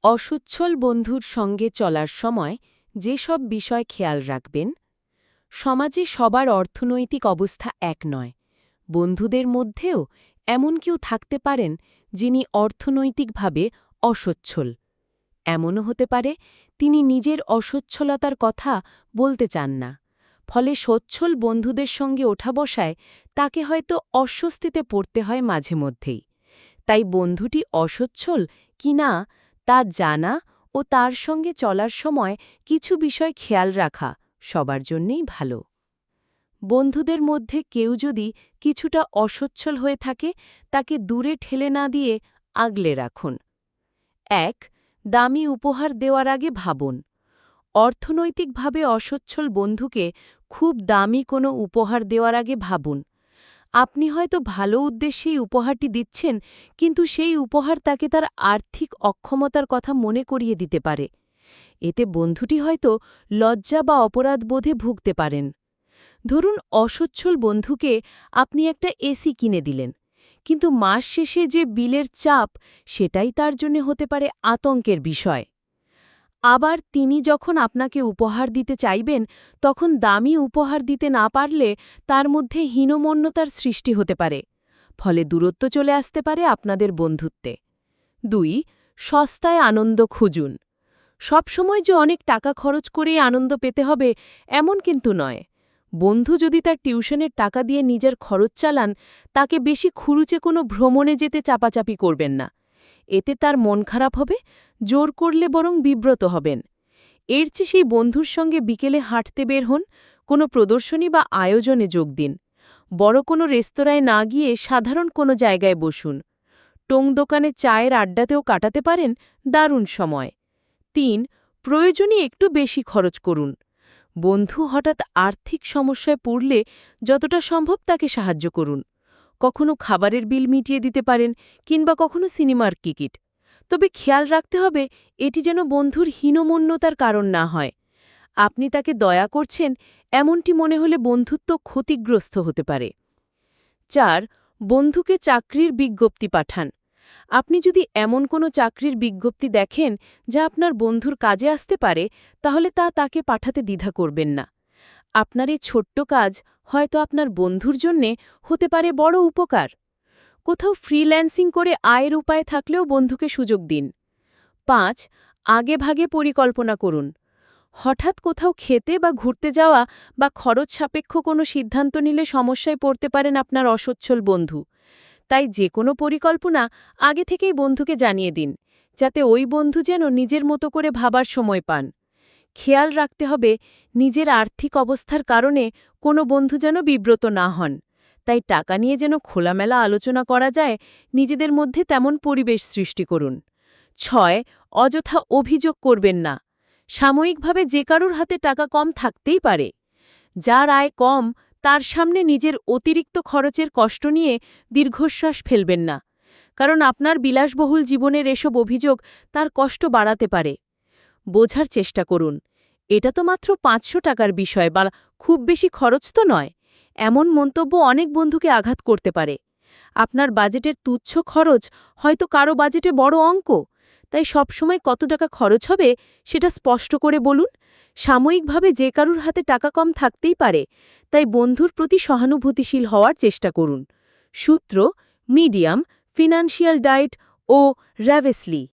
অসচ্ছল বন্ধুর সঙ্গে চলার সময় যেসব বিষয় খেয়াল রাখবেন। সমাজে সবার অর্থনৈতিক অবস্থা এক নয়। বন্ধুদের মধ্যেও এমন কেউ থাকতে পারেন যিনি অর্থনৈতিকভাবে অসচ্ছল। এমনও হতে পারে তিনি নিজের অসচ্ছলতার কথা বলতে চান না, ফলে সচ্ছল বন্ধুদের সঙ্গে ওঠা বসায় তাকে হয়তো অস্বস্তিতে পড়তে হয় মাঝে মধ্যেই। তাই বন্ধুটি অসচ্ছল কি না তা জানা ও তার সঙ্গে চলার সময় কিছু বিষয় খেয়াল রাখা সবার জন্যেই ভালো। বন্ধুদের মধ্যে কেউ যদি কিছুটা অসচ্ছল হয়ে থাকে তাকে দূরে ঠেলে না দিয়ে আগলে রাখুন। ১. দামি উপহার দেওয়ার আগে ভাবুন। অর্থনৈতিকভাবে অসচ্ছল বন্ধুকে খুব দামি কোনো উপহার দেওয়ার আগে ভাবুন। আপনি হয়তো ভালো উদ্দেশ্যেই উপহারটি দিচ্ছেন, কিন্তু সেই উপহার তাকে তার আর্থিক অক্ষমতার কথা মনে করিয়ে দিতে পারে। এতে বন্ধুটি হয়তো লজ্জা বা অপরাধবোধে ভুগতে পারেন। ধরুন, অসচ্ছল বন্ধুকে আপনি একটা এসি কিনে দিলেন, কিন্তু মাস শেষে যে বিলের চাপ, সেটাই তার জন্য হতে পারে আতঙ্কের বিষয়। আবার তিনি যখন আপনাকে উপহার দিতে চাইবেন, তখন দামি উপহার দিতে না পারলে তার মধ্যে হীনমন্যতার সৃষ্টি হতে পারে, ফলে দূরত্ব চলে আসতে পারে আপনাদের বন্ধুত্বে। ২. সস্তায় আনন্দ খুঁজুন। সবসময় যে অনেক টাকা খরচ করেই আনন্দ পেতে হবে এমন কিন্তু নয়। বন্ধু যদি তার টিউশনের টাকা দিয়ে নিজের খরচ চালান, তাকে বেশি খুরুচে কোনো ভ্রমণে যেতে চাপাচাপি করবেন না। এতে তার মন খারাপ হবে, জোর করলে বরং বিব্রত হবেন। এর চেয়ে সেই বন্ধুর সঙ্গে বিকেলে হাঁটতে বের হন, কোনো প্রদর্শনী বা আয়োজনে যোগ দিন। বড় কোনো রেস্তোরাঁয় না গিয়ে সাধারণ কোনো জায়গায় বসুন। টং দোকানে চায়ের আড্ডাতেও কাটাতে পারেন দারুণ সময়। ৩. প্রয়োজনই একটু বেশি খরচ করুন। বন্ধু হঠাৎ আর্থিক সমস্যায় পড়লে যতটা সম্ভব তাকে সাহায্য করুন। কখনো খাবারের বিল মিটিয়ে দিতে পারেন, কিংবা কখনো সিনেমার টিকিট। তবে খেয়াল রাখতে হবে এটি যেন বন্ধুর হীনমন্যতার কারণ না হয়। আপনি তাকে দয়া করছেন এমনটি মনে হলে বন্ধুত্ব ক্ষতিগ্রস্ত হতে পারে। ৪. বন্ধুকে চাকরির বিজ্ঞপ্তি পাঠান। আপনি যদি এমন কোনো চাকরির বিজ্ঞপ্তি দেখেন যা আপনার বন্ধুর কাজে আসতে পারে, তাহলে তা তাকে পাঠাতে দ্বিধা করবেন না। আপনার এই ছোট্ট কাজ হয়তো আপনার বন্ধুর জন্যে হতে পারে বড় উপকার। কোথাও ফ্রিল্যান্সিং করে আয়ের উপায় থাকলেও বন্ধুকে সুযোগ দিন। ৫. আগেভাগে পরিকল্পনা করুন। হঠাৎ কোথাও খেতে বা ঘুরতে যাওয়া বা খরচ সাপেক্ষ কোনো সিদ্ধান্ত নিলে সমস্যায় পড়তে পারেন আপনার অসচ্ছল বন্ধু। তাই যে কোনো পরিকল্পনা আগে থেকেই বন্ধুকে জানিয়ে দিন, যাতে ওই বন্ধু যেন নিজের মতো করে ভাবার সময় পান। খেয়াল রাখতে হবে নিজের আর্থিক অবস্থার কারণে কোনো বন্ধু যেন বিব্রত না হন। তাই টাকা নিয়ে যেন খোলামেলা আলোচনা করা যায়, নিজেদের মধ্যে তেমন পরিবেশ সৃষ্টি করুন। ৬. অযথা অভিযোগ করবেন না। সাময়িকভাবে যে কারুর হাতে টাকা কম থাকতেই পারে। যার আয় কম তার সামনে নিজের অতিরিক্ত খরচের কষ্ট নিয়ে দীর্ঘশ্বাস ফেলবেন না, কারণ আপনার বিলাসবহুল জীবনের এসব অভিযোগ তার কষ্ট বাড়াতে পারে। বোঝার চেষ্টা করুন, এটা তো মাত্র ৫০০ টাকার বিষয় বা খুব বেশি খরচ তো নয়। এমন মন্তব্য অনেক বন্ধুকে আঘাত করতে পারে। আপনার বাজেটের তুচ্ছ খরচ হয়তো কারো বাজেটে বড় অঙ্ক। তাই সবসময় কত টাকা খরচ হবে সেটা স্পষ্ট করে বলুন। সাময়িকভাবে যে কারুর হাতে টাকা কম থাকতেই পারে, তাই বন্ধুর প্রতি সহানুভূতিশীল হওয়ার চেষ্টা করুন। সূত্র: মিডিয়াম, ফিনান্সিয়াল ডায়েট ও র্যাভেসলি।